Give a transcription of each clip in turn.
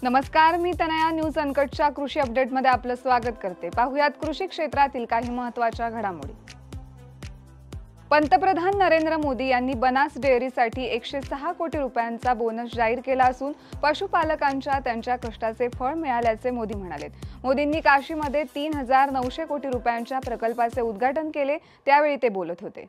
नमस्कार, मी तनया न्यूज अनकटच्या कृषी अपडेटमध्ये आपलं स्वागत करते। पाहुयात कृषी क्षेत्रातील काही महत्त्वाच्या घडामोडी। पंतप्रधान नरेंद्र मोदी यांनी बनास डेअरीसाठी 106 कोटी रुपयांचा बोनस जाहीर केला असून पशुपालकांच्या त्यांच्या कष्टाचे फळ मिळाल्याचे मोदी म्हणाले। मोदींनी काशीमध्ये 3900 कोटी रुपयांच्या प्रकल्पाचे उद्घाटन केले, त्यावेळी ते बोलत होते।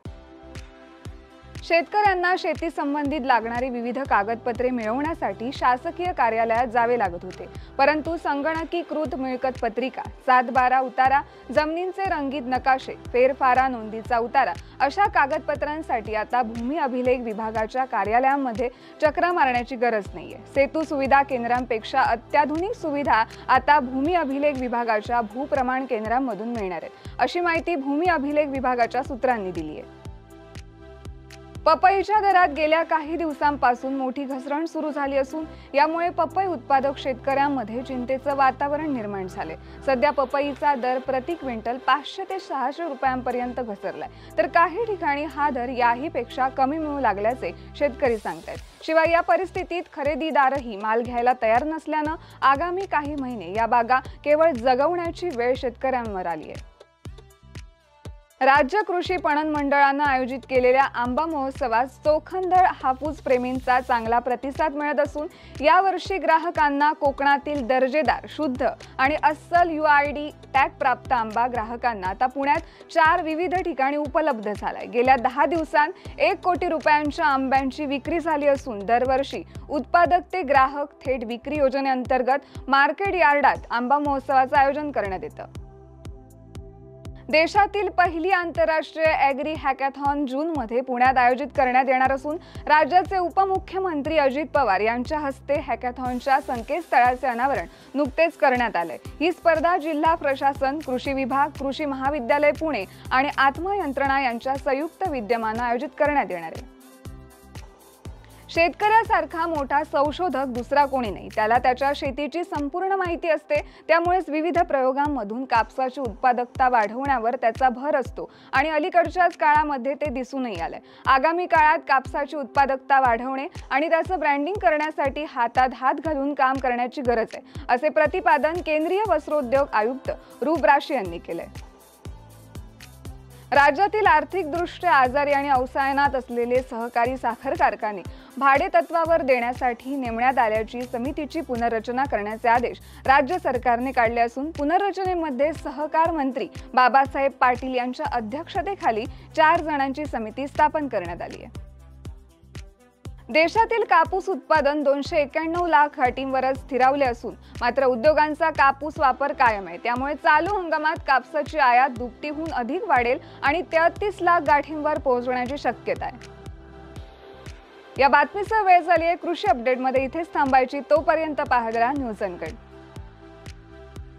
शेतकऱ्यांना शेती संबंधित लागणारी विविध कागदपत्रे मिळवण्यासाठी शासकीय कार्यालयात जावे लागत होते, परंतु संगणकीकृत मिळकत पत्रिका, 7/12 उतारा, जमिनींचे रंगीत नकाशे, फेरफारा नोंदीचा उतारा अशा कागदपत्रांसाठी आता भूमी अभिलेख विभागाच्या कार्यालयांमध्ये चक्रा मारण्याची गरज नाहीये। सेतू सुविधा केंद्रांपेक्षा अत्याधुनिक सुविधा आता भूमी अभिलेख विभागाच्या भूप्रमाण केंद्रांमधून मिळणार आहेत, अशी माहिती भूमी अभिलेख विभागाच्या सूत्रांनी दिली आहे। पपईच्या दरात गेल्या काही दिवसांपासून मोठी घसरण सुरू झाली असून यामुळे पपई उत्पादक शेतकऱ्यांमध्ये चिंतेचं वातावरण निर्माण झाले। सध्या पपईचा दर प्रति क्विंटल 500 ते 600 रुपयांपर्यंत घसरलाय, तर काही ठिकाणी हा दर याही पेक्षा कमी मिळू लागल्याचे शेतकरी सांगतात। शिवाय या परिस्थितीत खरेदीदारही माल घ्यायला तयार नसल्याने आगामी काही महिने या बागा केवळ जगवण्याची वेळ शेतकऱ्यांवर आली आहे। राज्य कृषी पणन मंडळाने आयोजित केलेल्या आंबा महोत्सवात चोखंदळ हापूस प्रेमींचा चांगला प्रतिसाद मिळत असून यावर्षी ग्राहकांना कोकणातील दर्जेदार, शुद्ध आणि अस्सल UID टॅग प्राप्त आंबा ग्राहकांना आता पुण्यात 4 विविध ठिकाणी उपलब्ध झालाय। गेल्या 10 दिवसांत 1 कोटी रुपयांच्या आंब्यांची विक्री झाली असून दरवर्षी उत्पादक ते ग्राहक थेट विक्री योजनेअंतर्गत मार्केट यार्डात आंबा महोत्सवाचे आयोजन करण्यात येतं। देशातील पहिली आंतरराष्ट्रीय ॲग्री हॅकॅथॉन जूनमध्ये पुण्यात आयोजित करण्यात येणार असून राज्याचे उपमुख्यमंत्री अजित पवार यांच्या हस्ते हॅकॅथॉनच्या संकेतस्थळाचे अनावरण नुकतेच करण्यात आले। ही स्पर्धा जिल्हा प्रशासन, कृषी विभाग, कृषी महाविद्यालय पुणे आणि आत्मा यंत्रणा यांच्या संयुक्त विद्यमाने आयोजित करण्यात येणार आहे। शेतकऱ्यासारखा मोठा संशोधक दुसरा कोणी नाही, त्याला त्याच्या शेतीची संपूर्ण माहिती असते, त्यामुळेच विविध प्रयोगांमधून कापसाची उत्पादकता वाढवण्यावर त्याचा भर असतो आणि अलीकडच्याच काळामध्ये ते दिसूनही आले। आगामी काळात कापसाची उत्पादकता वाढवणे आणि त्याचं ब्रँडिंग करण्यासाठी हातात हात घालून काम करण्याची गरज आहे, असे प्रतिपादन केंद्रीय वस्त्रोद्योग आयुक्त रूप राशी यांनी केले। राज्यातील आर्थिकदृष्ट्या आजारी आणि अवसायनात असलेले सहकारी साखर कारखाने भाडे तत्वावर देण्यासाठी नेमण्यात आल्याची समितीची पुनर्रचना करण्याचे आदेश राज्य सरकारने काढले असून पुनर्रचनेमध्ये सहकार मंत्री बाबासाहेब पाटील यांच्या अध्यक्षतेखाली 4 जणांची समिती स्थापन करण्यात आली आहे। देशातील कापूस उत्पादन 291 लाख गाठींवरच स्थिरावले असून मात्र उद्योगांचा कापूस वापर कायम आहे, त्यामुळे चालू हंगामात कापसाची आयात दुपटीहून अधिक वाढेल आणि 33 लाख गाठींवर पोहोचण्याची शक्यता आहे। या बातमीचा वेळ झाली आहे। कृषी अपडेटमध्ये इथेच थांबायची, तोपर्यंत पाहत राहा न्यूज अनकट।